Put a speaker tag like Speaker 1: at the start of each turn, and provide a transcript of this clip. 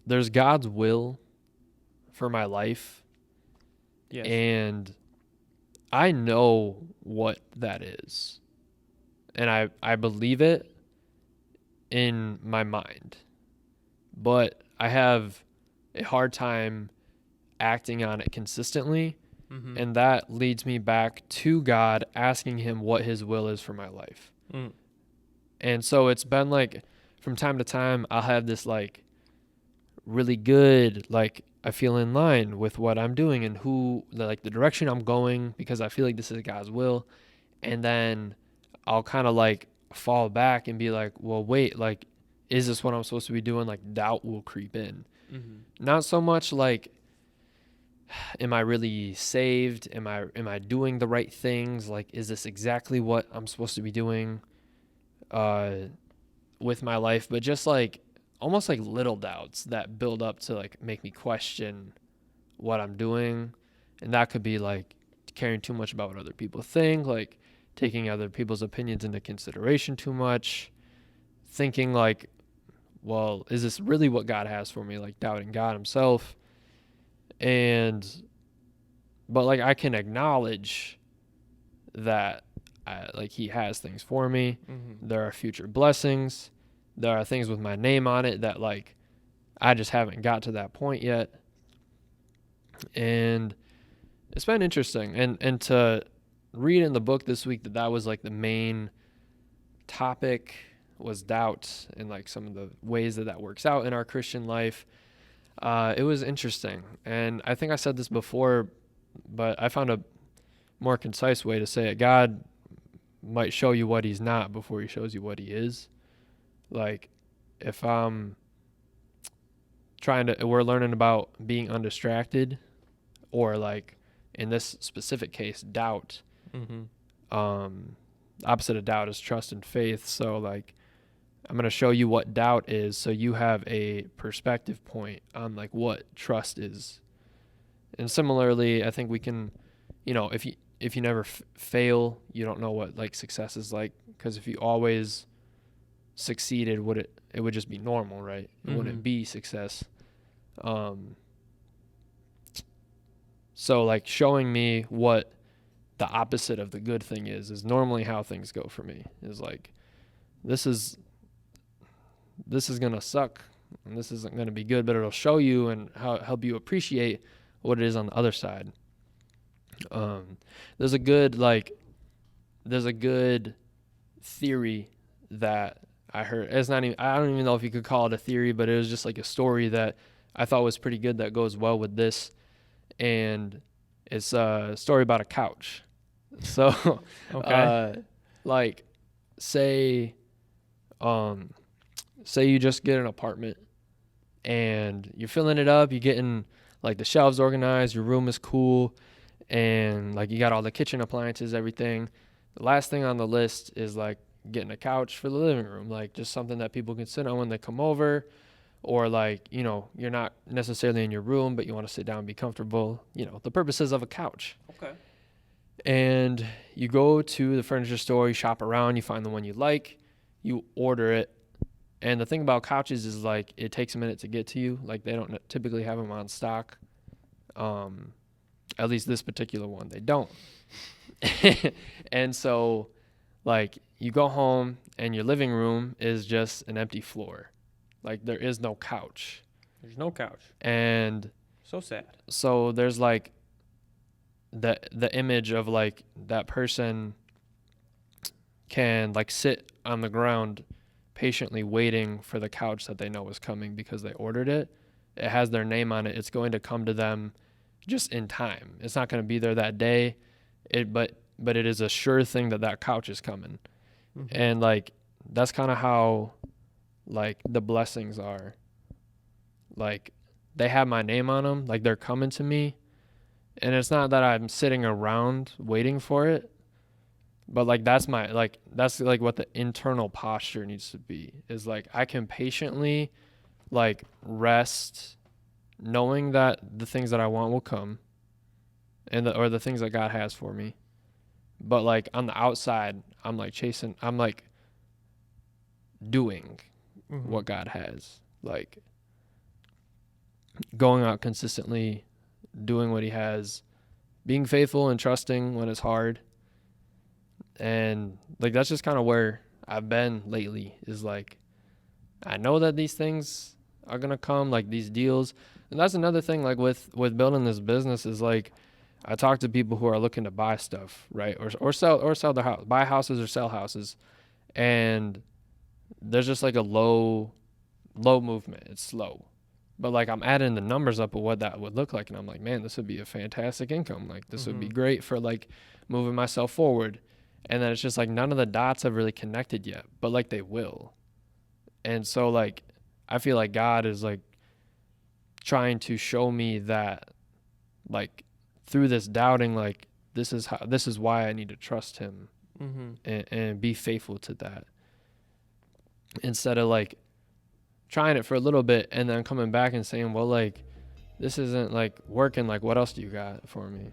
Speaker 1: there's God's will for my life,
Speaker 2: Yes.
Speaker 1: and I know what that is, and I believe it in my mind, but I have a hard time acting on it consistently,
Speaker 2: Mm-hmm.
Speaker 1: and that leads me back to God, asking him what his will is for my life.
Speaker 2: Mm.
Speaker 1: And so it's been like, from time to time, I'll have this like really good, like I feel in line with what I'm doing and like the direction I'm going, because I feel like this is God's will. And then I'll kind of like fall back and be like, well, wait, like, is this what I'm supposed to be doing? Like doubt will creep in.
Speaker 2: Mm-hmm.
Speaker 1: Not so much like, am I really saved? Am I doing the right things? Like, is this exactly what I'm supposed to be doing uh, with my life? But just like almost like little doubts that build up to like make me question what I'm doing. And that could be like caring too much about what other people think, like taking other people's opinions into consideration too much, thinking like, well, is this really what God has for me? Like doubting God himself. And but like I can acknowledge that like he has things for me.
Speaker 2: Mm-hmm.
Speaker 1: There are future blessings. There are things with my name on it that like I just haven't got to that point yet. And it's been interesting. And to read in the book this week that was like the main topic was doubt and like some of the ways that works out in our Christian life. It was interesting. And I think I said this before, but I found a more concise way to say it. God might show you what he's not before he shows you what he is. Like if I'm we're learning about being undistracted, or like in this specific case, doubt.
Speaker 2: Mm-hmm.
Speaker 1: Opposite of doubt is trust and faith. So like I'm going to show you what doubt is, so you have a perspective point on like what trust is. And similarly, I think we can, if you never fail, you don't know what like success is like, because if you always succeeded, it would just be normal, right? It wouldn't be success. So like showing me what the opposite of the good thing is normally how things go for me. Is like this is gonna suck and this isn't gonna be good, but it'll show you and help you appreciate what it is on the other side. There's a good theory that I heard. It's not even, I don't even know if you could call it a theory, but it was just like a story that I thought was pretty good that goes well with this. And it's a story about a couch. So,
Speaker 2: Okay.
Speaker 1: like, say you just get an apartment and you're filling it up, you're getting like the shelves organized, your room is cool, and like you got all the kitchen appliances, everything. The last thing on the list is like getting a couch for the living room, like just something that people can sit on when they come over, or like, you're not necessarily in your room, but you want to sit down and be comfortable, the purposes of a couch.
Speaker 2: Okay.
Speaker 1: And you go to the furniture store, you shop around, you find the one you like, you order it. And the thing about couches is like it takes a minute to get to you. Like they don't typically have them on stock. At least this particular one, they don't. And so like you go home and your living room is just an empty floor. Like there is no couch.
Speaker 2: There's no couch.
Speaker 1: And
Speaker 2: So sad.
Speaker 1: so there's like the image of like that person can like sit on the ground patiently waiting for the couch that they know is coming because they ordered it. It has their name on it. It's going to come to them just in time. It's not going to be there that day. But it is a sure thing that couch is coming.
Speaker 2: Mm-hmm.
Speaker 1: And like that's kind of how like the blessings are. Like they have my name on them, like they're coming to me. And it's not that I'm sitting around waiting for it, but like that's what the internal posture needs to be, is like I can patiently like rest knowing that the things that I want will come, and or the things that God has for me. But like on the outside, I'm like doing what God has. Like going out consistently, doing what he has, being faithful and trusting when it's hard. And like that's just kind of where I've been lately, is like I know that these things are going to come, like these deals. And that's another thing, like with building this business, is like I talk to people who are looking to buy stuff, right? Or sell their house, buy houses or sell houses. And there's just like a low movement. It's slow. But like I'm adding the numbers up of what that would look like, and I'm like, man, this would be a fantastic income. Like this would be great for like moving myself forward. And then it's just like none of the dots have really connected yet, but like they will. And so like I feel like God is like trying to show me that, like through this doubting, like this is why I need to trust him and be faithful to that, instead of like trying it for a little bit and then coming back and saying, well, like this isn't like working, like what else do you got for me?